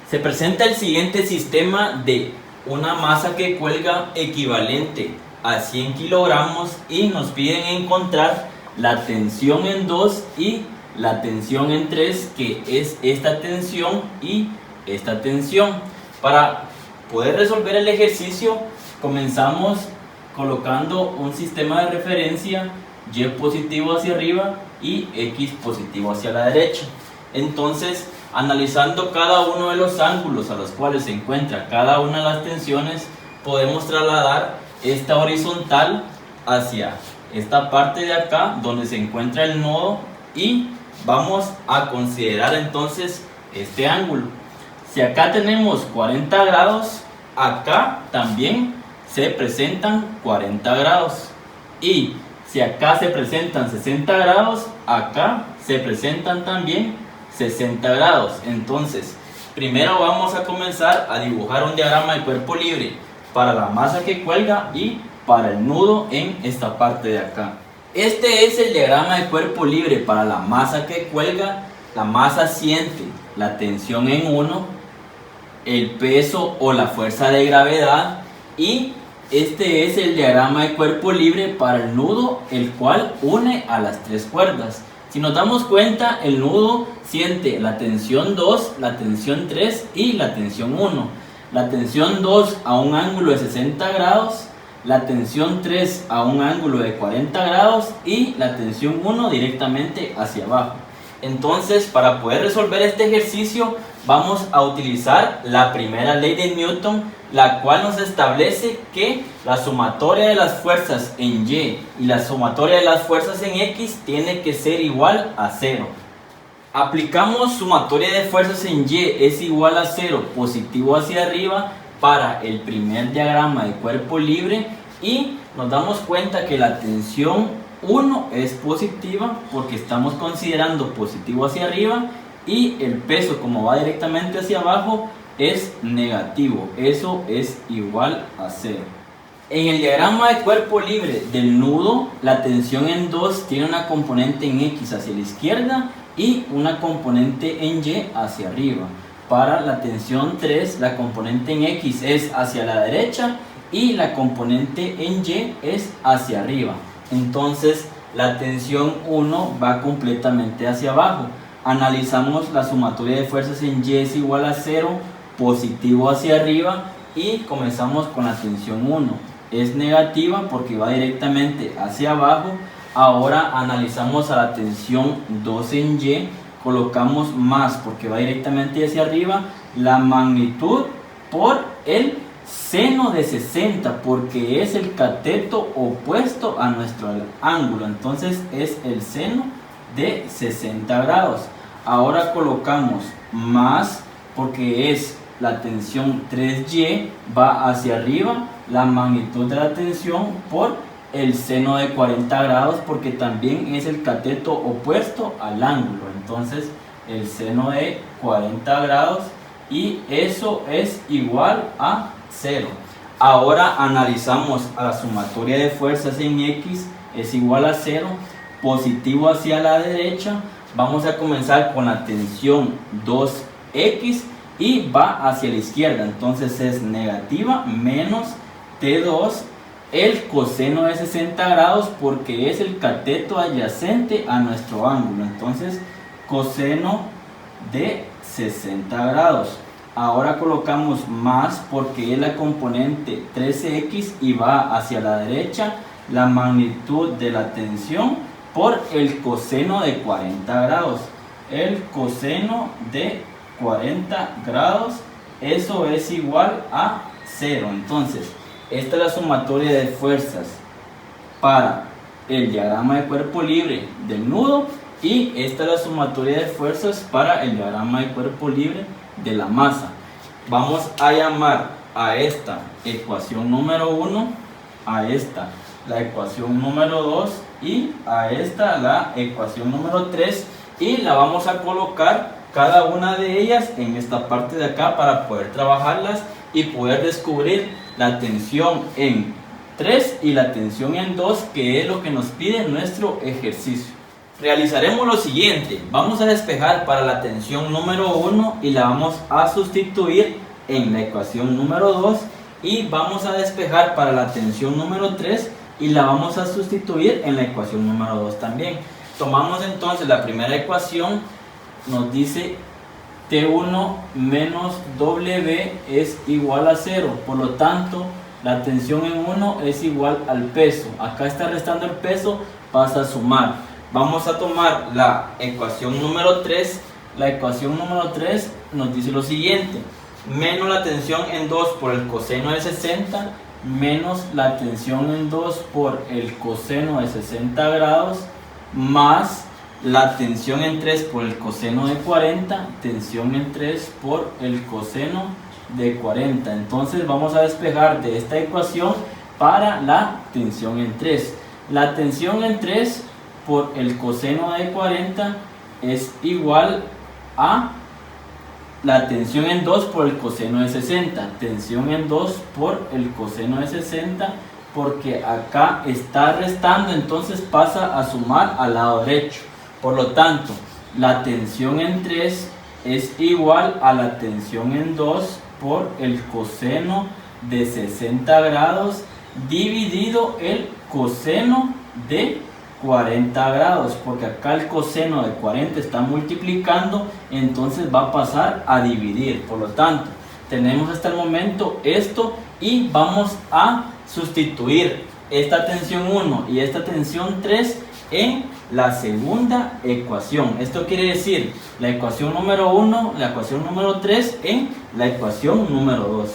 Se presenta el siguiente sistema de una masa que cuelga equivalente a 100 kilogramos y nos piden encontrar la tensión en 2 y la tensión en 3, que es esta tensión y esta tensión. Para poder resolver el ejercicio comenzamos colocando un sistema de referencia Y positivo hacia arriba y X positivo hacia la derecha. Entonces, analizando cada uno de los ángulos a los cuales se encuentra cada una de las tensiones, podemos trasladar esta horizontal hacia esta parte de acá donde se encuentra el nodo y vamos a considerar entonces este ángulo. Si acá tenemos 40 grados, acá también se presentan 40 grados. Y si acá se presentan 60 grados, acá se presentan también 60 grados. Entonces, primero vamos a comenzar a dibujar un diagrama de cuerpo libre para la masa que cuelga y para el nudo en esta parte de acá. Este es el diagrama de cuerpo libre para la masa que cuelga. La masa siente la tensión en 1, el peso o la fuerza de gravedad, y este es el diagrama de cuerpo libre para el nudo, el cual une a las tres cuerdas. Si nos damos cuenta, el nudo siente la tensión 2, la tensión 3 y la tensión 1. La tensión 2 a un ángulo de 60 grados, la tensión 3 a un ángulo de 40 grados y la tensión 1 directamente hacia abajo. Entonces, para poder resolver este ejercicio, vamos a utilizar la primera ley de Newton, la cual nos establece que la sumatoria de las fuerzas en Y y la sumatoria de las fuerzas en X tiene que ser igual a 0. Aplicamos sumatoria de fuerzas en Y es igual a 0, positivo hacia arriba, para el primer diagrama de cuerpo libre, y nos damos cuenta que la tensión 1 es positiva porque estamos considerando positivo hacia arriba, y el peso, como va directamente hacia abajo, es negativo. Eso es igual a 0. En el diagrama de cuerpo libre del nudo, la tensión en 2 tiene una componente en X hacia la izquierda y una componente en Y hacia arriba. Para la tensión 3, la componente en X es hacia la derecha y la componente en Y es hacia arriba. Entonces, la tensión 1 va completamente hacia abajo. Analizamos la sumatoria de fuerzas en Y es igual a 0, positivo hacia arriba, y comenzamos con la tensión 1. Es negativa porque va directamente hacia abajo. Ahora analizamos a la tensión 2 en Y, colocamos más porque va directamente hacia arriba, la magnitud por el seno de 60 porque es el cateto opuesto a nuestro ángulo, entonces es el seno de 60 grados. Ahora colocamos más porque es la tensión 3Y, va hacia arriba, la magnitud de la tensión por el seno de 40 grados porque también es el cateto opuesto al ángulo, entonces el seno de 40 grados, y eso es igual a 0. Ahora analizamos a la sumatoria de fuerzas en X es igual a 0, positivo hacia la derecha. Vamos a comenzar con la tensión 2X y va hacia la izquierda, entonces es negativa menos T2, el coseno de 60 grados porque es el cateto adyacente a nuestro ángulo, entonces coseno de 60 grados. Ahora colocamos más porque es la componente 13X y va hacia la derecha, la magnitud de la tensión por el coseno de 40 grados. El coseno de 40 grados, eso es igual a 0. Entonces, esta es la sumatoria de fuerzas para el diagrama de cuerpo libre del nudo, y esta es la sumatoria de fuerzas para el diagrama de cuerpo libre de la masa. Vamos a llamar a esta ecuación número 1, a esta la ecuación número 2 y a esta la ecuación número 3, y la vamos a colocar cada una de ellas en esta parte de acá para poder trabajarlas y poder descubrir la tensión en 3 y la tensión en 2, que es lo que nos pide nuestro ejercicio. Realizaremos lo siguiente: vamos a despejar para la tensión número 1 y la vamos a sustituir en la ecuación número 2, y vamos a despejar para la tensión número 3 y la vamos a sustituir en la ecuación número 2 también. Tomamos entonces la primera ecuación, nos dice T1 menos W es igual a 0, por lo tanto la tensión en 1 es igual al peso. Acá está restando el peso, pasa a sumar. Vamos a tomar la ecuación número 3. La ecuación número 3 nos dice lo siguiente: menos la tensión en 2 por el coseno de 60 menos la tensión en 2 por el coseno de 60 grados más la tensión en 3 por el coseno de 40, tensión en 3 por el coseno de 40. Entonces vamos a despejar de esta ecuación para la tensión en 3. La tensión en 3 por el coseno de 40 es igual a la tensión en 2 por el coseno de 60. Tensión en 2 por el coseno de 60, porque acá está restando, entonces pasa a sumar al lado derecho. Por lo tanto, la tensión en 3 es igual a la tensión en 2 por el coseno de 60 grados dividido el coseno de 40 grados, porque acá el coseno de 40 está multiplicando, entonces va a pasar a dividir. Por lo tanto, tenemos hasta el momento esto, y vamos a sustituir esta tensión 1 y esta tensión 3 en la segunda ecuación. Esto quiere decir la ecuación número 1, la ecuación número 3 en la ecuación número 2.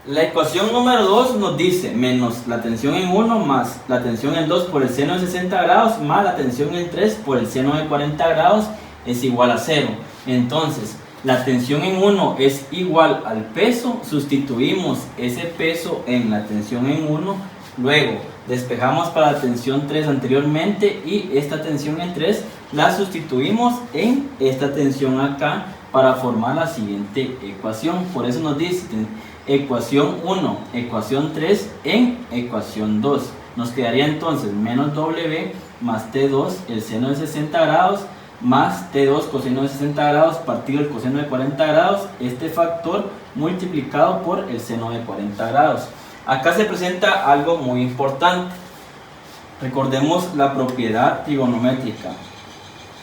La ecuación número 2 nos dice menos la tensión en 1 más la tensión en 2 por el seno de 60 grados más la tensión en 3 por el seno de 40 grados es igual a 0. Entonces, la tensión en 1 es igual al peso, sustituimos ese peso en la tensión en 1, luego despejamos para la tensión 3 anteriormente y esta tensión en 3 la sustituimos en esta tensión acá para formar la siguiente ecuación. Por eso nos dice ecuación 1, ecuación 3 en ecuación 2. Nos quedaría entonces menos W más T2 el seno de 60 grados más T2 coseno de 60 grados partido el coseno de 40 grados, este factor multiplicado por el seno de 40 grados. Acá se presenta algo muy importante. Recordemos la propiedad trigonométrica.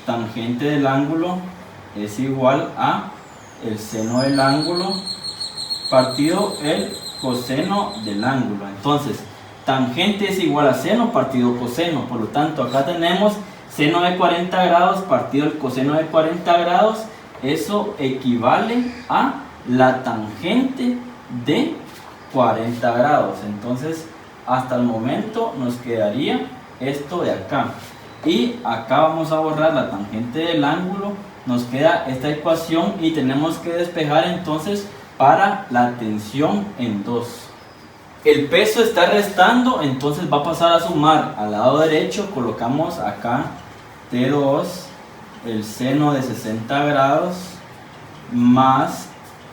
Tangente del ángulo es igual a el seno del ángulo partido el coseno del ángulo. Entonces, tangente es igual a seno partido coseno. Por lo tanto, acá tenemos seno de 40 grados partido el coseno de 40 grados. Eso equivale a la tangente de 40 grados. Entonces, hasta el momento nos quedaría esto de acá. Y acá vamos a borrar la tangente del ángulo. Nos queda esta ecuación y tenemos que despejar entonces para la tensión en 2. El peso está restando, entonces va a pasar a sumar al lado derecho. Colocamos acá T2, el seno de 60 grados, más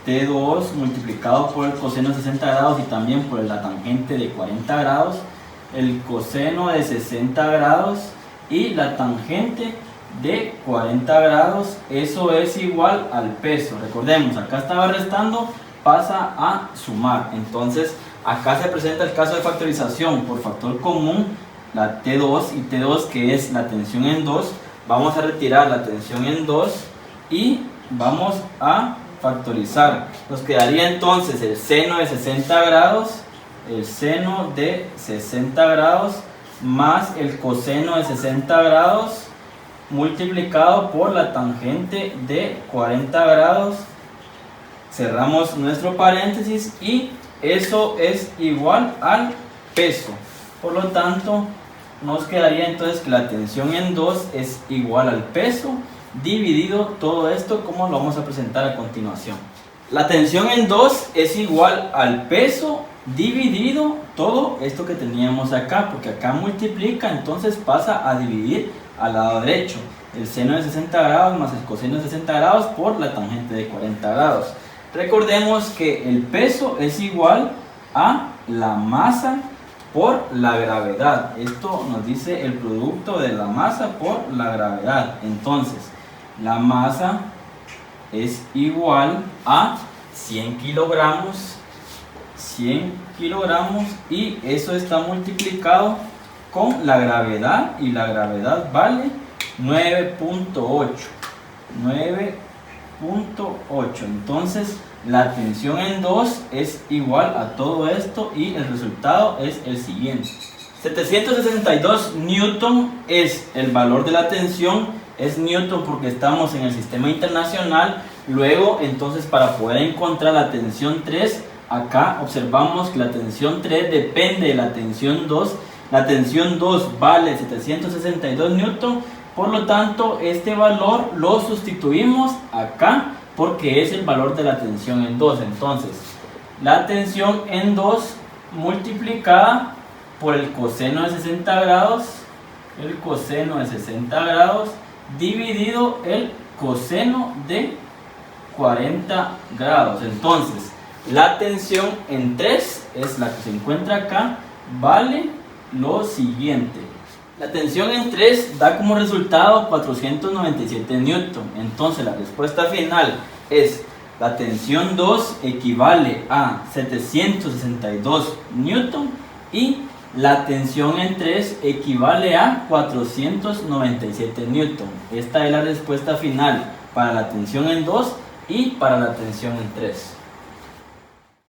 T2 multiplicado por el coseno de 60 grados y también por la tangente de 40 grados, el coseno de 60 grados y la tangente de 40 grados, eso es igual al peso. Recordemos, acá estaba restando, pasa a sumar. Entonces, acá se presenta el caso de factorización por factor común, la T2 y T2, que es la tensión en 2. Vamos a retirar la tensión en 2 y vamos a factorizar. Nos quedaría entonces el seno de 60 grados, el seno de 60 grados más el coseno de 60 grados multiplicado por la tangente de 40 grados. Cerramos nuestro paréntesis y eso es igual al peso. Por lo tanto, nos quedaría entonces que la tensión en 2 es igual al peso dividido todo esto, como lo vamos a presentar a continuación. La tensión en 2 es igual al peso dividido todo esto que teníamos acá, porque acá multiplica, entonces pasa a dividir al lado derecho. El seno de 60 grados más el coseno de 60 grados por la tangente de 40 grados. Recordemos que el peso es igual a la masa por la gravedad. Esto nos dice el producto de la masa por la gravedad. Entonces, la masa es igual a 100 kilogramos, y eso está multiplicado con la gravedad, y la gravedad vale 9.8. Entonces la tensión en 2 es igual a todo esto, y el resultado es el siguiente. 762 newton es el valor de la tensión. Es newton porque estamos en el sistema internacional. Luego, entonces, para poder encontrar la tensión 3, acá observamos que la tensión 3 depende de la tensión 2. La tensión 2 vale 762 newton. Por lo tanto, este valor lo sustituimos acá porque es el valor de la tensión en 2. Entonces, la tensión en 2 multiplicada por el coseno de 60 grados, dividido el coseno de 40 grados. Entonces, la tensión en 3 es la que se encuentra acá, vale lo siguiente. La tensión en 3 da como resultado 497 newton. Entonces la respuesta final es: la tensión 2 equivale a 762 newton y la tensión en 3 equivale a 497 newton. Esta es la respuesta final para la tensión en 2 y para la tensión en 3.